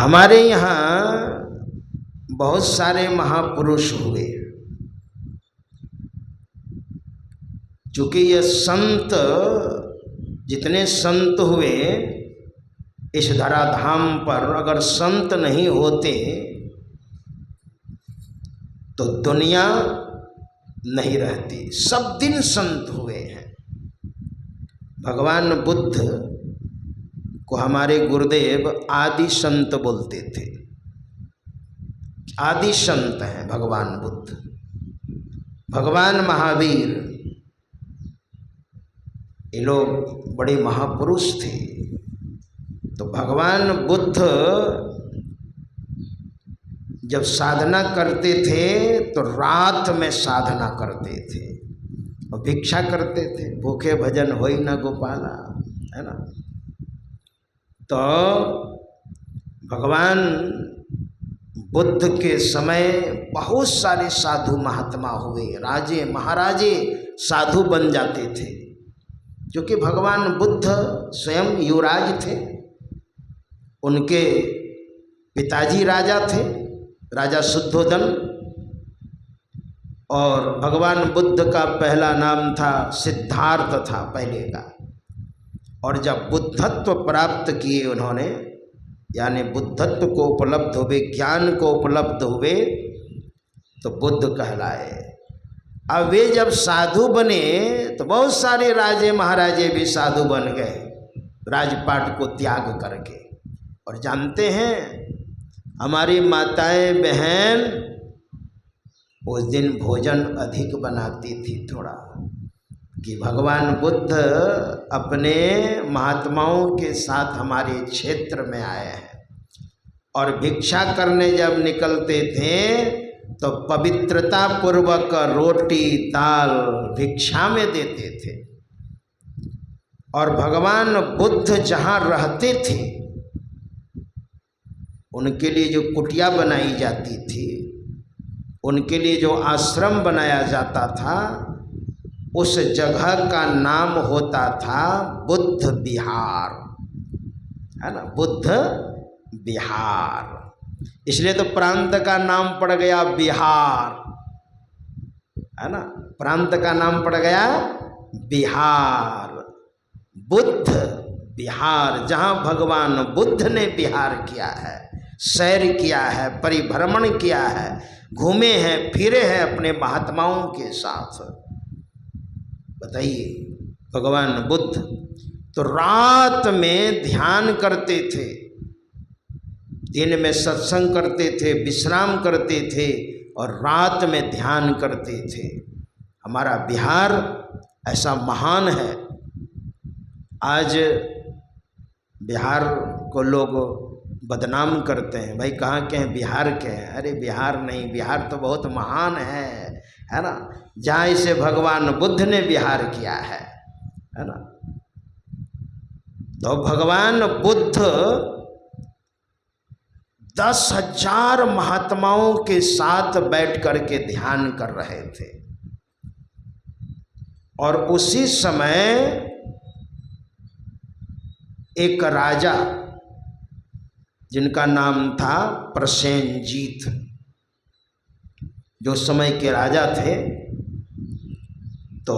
हमारे यहाँ बहुत सारे महापुरुष हुए। चूँकि ये संत, जितने संत हुए इस धराधाम पर, अगर संत नहीं होते तो दुनिया नहीं रहती। सब दिन संत हुए हैं। भगवान बुद्ध को हमारे गुरुदेव आदि संत बोलते थे। आदि संत हैं भगवान बुद्ध। भगवान महावीर, ये लोग बड़े महापुरुष थे। तो भगवान बुद्ध जब साधना करते थे तो रात में साधना करते थे और भिक्षा करते थे। भूखे भजन होई न गोपाला, है ना। तो भगवान बुद्ध के समय बहुत सारे साधु महात्मा हुए। राजे महाराजे साधु बन जाते थे, क्योंकि भगवान बुद्ध स्वयं युवराज थे। उनके पिताजी राजा थे, राजा शुद्धोधन। और भगवान बुद्ध का पहला नाम था सिद्धार्थ था पहले का। और जब बुद्धत्व प्राप्त किए उन्होंने, यानी बुद्धत्व को उपलब्ध हुए, ज्ञान को उपलब्ध हुए, तो बुद्ध कहलाए। अब वे जब साधु बने तो बहुत सारे राजे महाराजे भी साधु बन गए, राजपाट को त्याग करके। और जानते हैं, हमारी माताएं बहन उस दिन भोजन अधिक बनाती थी थोड़ा, कि भगवान बुद्ध अपने महात्माओं के साथ हमारे क्षेत्र में आए हैं। और भिक्षा करने जब निकलते थे तो पवित्रता पूर्वक रोटी दाल भिक्षा में देते थे। और भगवान बुद्ध जहाँ रहते थे उनके लिए जो कुटिया बनाई जाती थी, उनके लिए जो आश्रम बनाया जाता था, उस जगह का नाम होता था बुद्ध विहार, है ना, बुद्ध विहार। इसलिए तो प्रांत का नाम पड़ गया बिहार, है ना। प्रांत का नाम पड़ गया बिहार, बुद्ध विहार, जहाँ भगवान बुद्ध ने विहार किया है, सैर किया है, परिभ्रमण किया है, घूमे हैं, फिरे हैं अपने महात्माओं के साथ। बताइए, भगवान बुद्ध तो रात में ध्यान करते थे, दिन में सत्संग करते थे, विश्राम करते थे, और रात में ध्यान करते थे। हमारा बिहार ऐसा महान है। आज बिहार को लोग बदनाम करते हैं, भाई कहाँ के हैं, बिहार के हैं। अरे बिहार नहीं, बिहार तो बहुत महान है ना। जहाँ इसे भगवान बुद्ध ने विहार किया है ना। तो भगवान बुद्ध 10,000 महात्माओं के साथ बैठ करके ध्यान कर रहे थे। और उसी समय एक राजा, जिनका नाम था प्रसेनजीत, जो समय के राजा थे, तो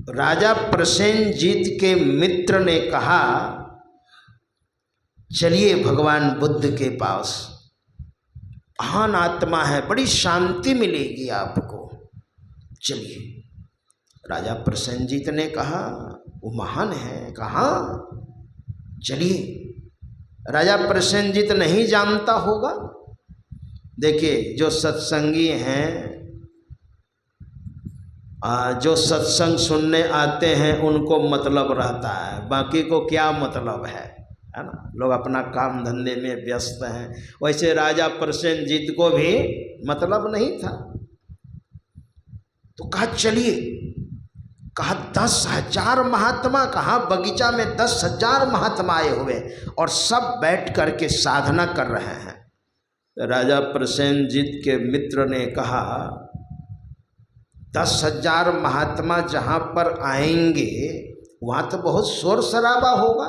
राजा प्रसेनजीत के मित्र ने कहा, चलिए भगवान बुद्ध के पास, महान आत्मा है, बड़ी शांति मिलेगी आपको, चलिए। राजा प्रसेनजीत ने कहा, वो महान है, कहाँ, चलिए। राजा प्रसेनजीत नहीं जानता होगा। देखिए, जो सत्संगी हैं, जो सत्संग सुनने आते हैं, उनको मतलब रहता है, बाकी को क्या मतलब है ना। लोग अपना काम धंधे में व्यस्त हैं। वैसे राजा प्रसेनजीत को भी मतलब नहीं था। तो कहा चलिए। कहा 10,000 महात्मा, कहा बगीचा में 10,000 महात्मा आए हुए और सब बैठ करके साधना कर रहे हैं। राजा प्रसेनजीत के मित्र ने कहा, 10,000 महात्मा जहाँ पर आएंगे वहाँ तो बहुत शोर शराबा होगा,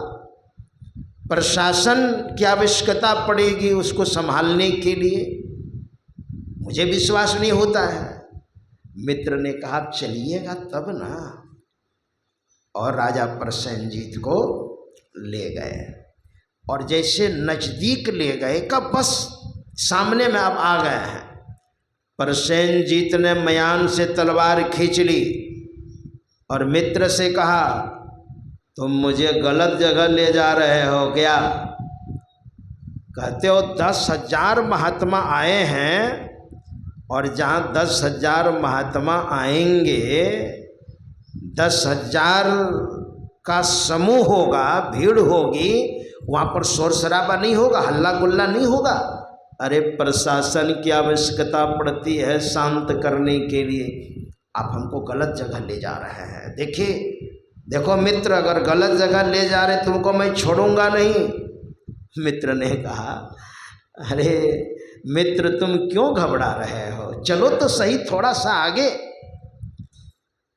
प्रशासन की आवश्यकता पड़ेगी उसको संभालने के लिए, मुझे विश्वास नहीं होता है। मित्र ने कहा चलिएगा तब ना, और राजा प्रसेनजीत को ले गए। और जैसे नज़दीक ले गए का बस सामने में अब आ गए हैं, प्रसेनजीत ने म्यान से तलवार खींच ली और मित्र से कहा तुम मुझे गलत जगह ले जा रहे हो क्या? कहते हो 10,000 महात्मा आए हैं, और जहाँ 10,000 महात्मा आएंगे, 10,000 का समूह होगा, भीड़ होगी, वहाँ पर शोर शराबा नहीं होगा, हल्ला गुल्ला नहीं होगा। अरे प्रशासन की आवश्यकता पड़ती है शांत करने के लिए, आप हमको गलत जगह ले जा रहे हैं। देखिए देखो मित्र, अगर गलत जगह ले जा रहे तुमको मैं छोड़ूंगा नहीं। मित्र ने कहा अरे मित्र तुम क्यों घबरा रहे हो, चलो तो सही थोड़ा सा आगे।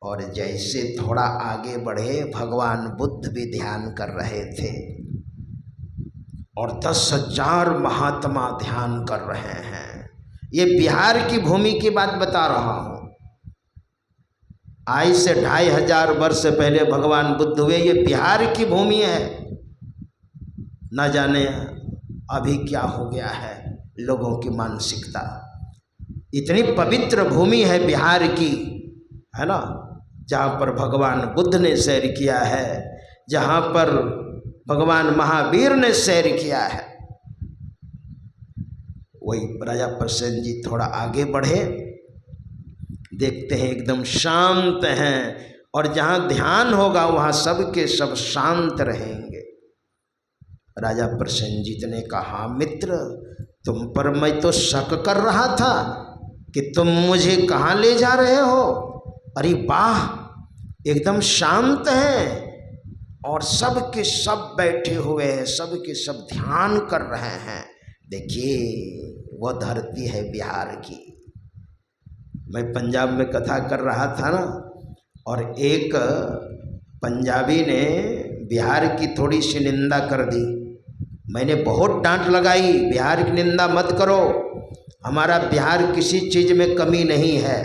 और जैसे थोड़ा आगे बढ़े, भगवान बुद्ध भी ध्यान कर रहे थे और 10,000 महात्मा ध्यान कर रहे हैं। ये बिहार की भूमि की बात बता रहा हूँ। आज से 2,500 वर्ष पहले भगवान बुद्ध हुए, ये बिहार की भूमि है। न जाने अभी क्या हो गया है लोगों की मानसिकता। इतनी पवित्र भूमि है बिहार की, है ना, जहाँ पर भगवान बुद्ध ने सैर किया है, जहाँ पर भगवान महावीर ने सैर किया है। वही राजा प्रसेनजीत थोड़ा आगे बढ़े, देखते हैं एकदम शांत हैं, और जहाँ ध्यान होगा वहाँ सब के सब शांत रहेंगे। राजा प्रसेनजीत ने कहा मित्र तुम पर मैं तो शक कर रहा था कि तुम मुझे कहाँ ले जा रहे हो। अरे वाह, एकदम शांत हैं और सब के सब बैठे हुए हैं, सब के सब ध्यान कर रहे हैं। देखिए वो धरती है बिहार की। मैं पंजाब में कथा कर रहा था ना, और एक पंजाबी ने बिहार की थोड़ी सी निंदा कर दी। मैंने बहुत डांट लगाई, बिहार की निंदा मत करो, हमारा बिहार किसी चीज़ में कमी नहीं है।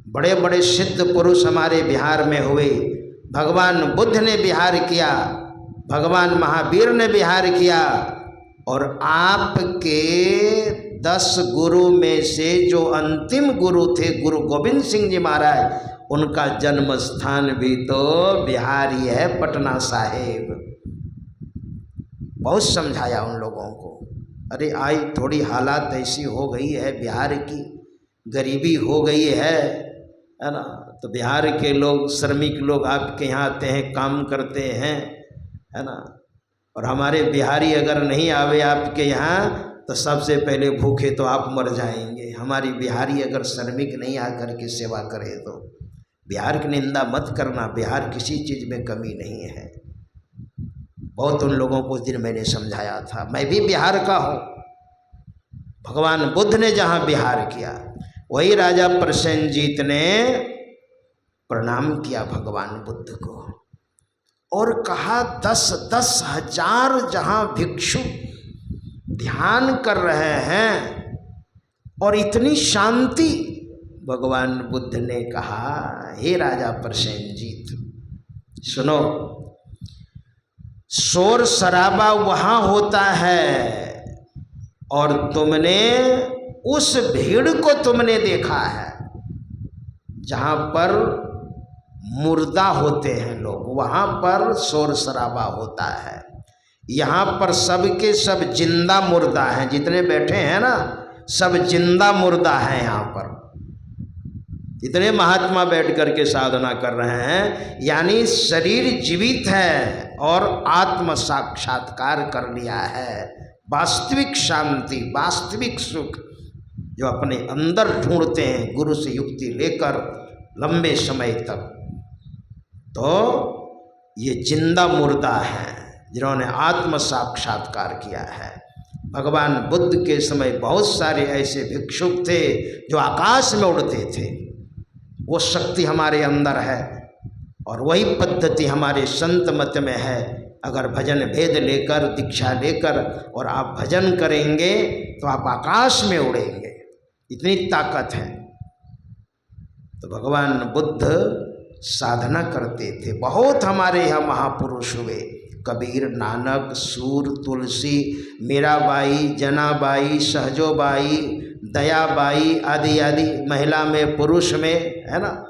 बड़े बड़े सिद्ध पुरुष हमारे बिहार में हुए, भगवान बुद्ध ने बिहार किया, भगवान महावीर ने बिहार किया, और आपके 10 गुरु में से जो अंतिम गुरु थे गुरु गोविंद सिंह जी महाराज, उनका जन्म स्थान भी तो बिहार ही है, पटना साहिब। बहुत समझाया उन लोगों को। अरे आई थोड़ी हालात ऐसी हो गई है बिहार की, गरीबी हो गई है ना, तो बिहार के लोग, श्रमिक लोग आपके यहाँ आते हैं, काम करते हैं, है ना, और हमारे बिहारी अगर नहीं आवे आपके यहाँ तो सबसे पहले भूखे तो आप मर जाएंगे। हमारी बिहारी अगर श्रमिक नहीं आकर के सेवा करे तो बिहार की निंदा मत करना, बिहार किसी चीज़ में कमी नहीं है। बहुत उन लोगों को उस दिन मैंने समझाया था। मैं भी बिहार का हूँ, भगवान बुद्ध ने जहाँ बिहार किया, वही राजा प्रसेनजीत ने प्रणाम किया भगवान बुद्ध को और कहा 10,000 हजार जहाँ भिक्षु ध्यान कर रहे हैं और इतनी शांति। भगवान बुद्ध ने कहा हे राजा प्रसेनजीत सुनो, शोर शराबा वहाँ होता है और तुमने उस भीड़ को तुमने देखा है जहाँ पर मुर्दा होते हैं लोग, वहाँ पर शोर शराबा होता है। यहाँ पर सब के सब जिंदा मुर्दा हैं, जितने बैठे हैं ना सब जिंदा मुर्दा हैं। यहाँ पर जितने महात्मा बैठ कर के साधना कर रहे हैं, यानी शरीर जीवित है और आत्म साक्षात्कार कर लिया है। वास्तविक शांति, वास्तविक सुख जो अपने अंदर ढूंढते हैं गुरु से युक्ति लेकर लंबे समय तक, तो ये जिंदा मुर्दा हैं जिन्होंने आत्म साक्षात्कार किया है। भगवान बुद्ध के समय बहुत सारे ऐसे भिक्षुक थे जो आकाश में उड़ते थे। वो शक्ति हमारे अंदर है और वही पद्धति हमारे संत मत में है अगर भजन भेद लेकर दीक्षा लेकर और आप भजन करेंगे तो आप आकाश में उड़ेंगे, इतनी ताकत है। तो भगवान बुद्ध साधना करते थे। बहुत हमारे यहाँ महापुरुष हुए, कबीर, नानक, सूर, तुलसी, मीराबाई, जनाबाई, सहजोबाई, दयाबाई आदि आदि, महिला में पुरुष में, है ना।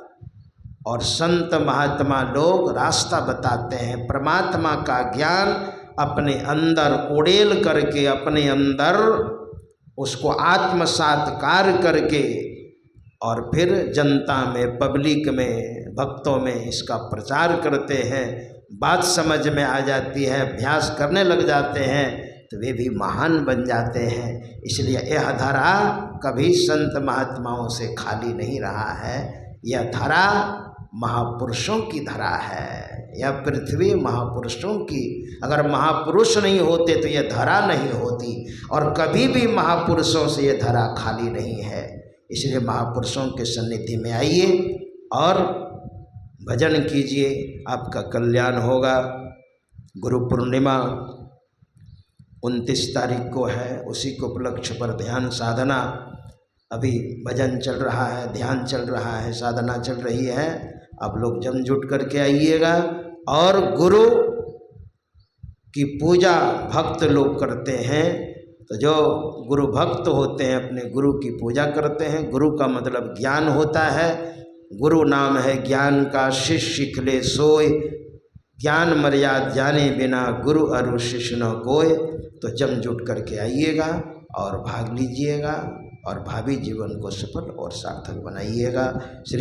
और संत महात्मा लोग रास्ता बताते हैं, परमात्मा का ज्ञान अपने अंदर उड़ेल करके, अपने अंदर उसको आत्मसात्कार करके और फिर जनता में, पब्लिक में, भक्तों में इसका प्रचार करते हैं। बात समझ में आ जाती है, अभ्यास करने लग जाते हैं तो वे भी महान बन जाते हैं। इसलिए यह धरा कभी संत महात्माओं से खाली नहीं रहा है। यह धरा महापुरुषों की धरा है, यह पृथ्वी महापुरुषों की। अगर महापुरुष नहीं होते तो यह धरा नहीं होती, और कभी भी महापुरुषों से यह धरा खाली नहीं है। इसलिए महापुरुषों के सन्निधि में आइए और भजन कीजिए, आपका कल्याण होगा। गुरु पूर्णिमा 29 तारीख को है, उसी को उपलक्ष्य पर ध्यान साधना, अभी भजन चल रहा है, ध्यान चल रहा है, साधना चल रही है। आप लोग जम जुट करके आइएगा। और गुरु की पूजा भक्त लोग करते हैं, तो जो गुरु भक्त होते हैं अपने गुरु की पूजा करते हैं। गुरु का मतलब ज्ञान होता है, गुरु नाम है ज्ञान का, शिष्य सीख ले सोय, ज्ञान मर्याद जाने बिना गुरु अरु शिष्य न कोय। तो जम जुट करके आइएगा और भाग लीजिएगा और भावी जीवन को सफल और सार्थक बनाइएगा। श्री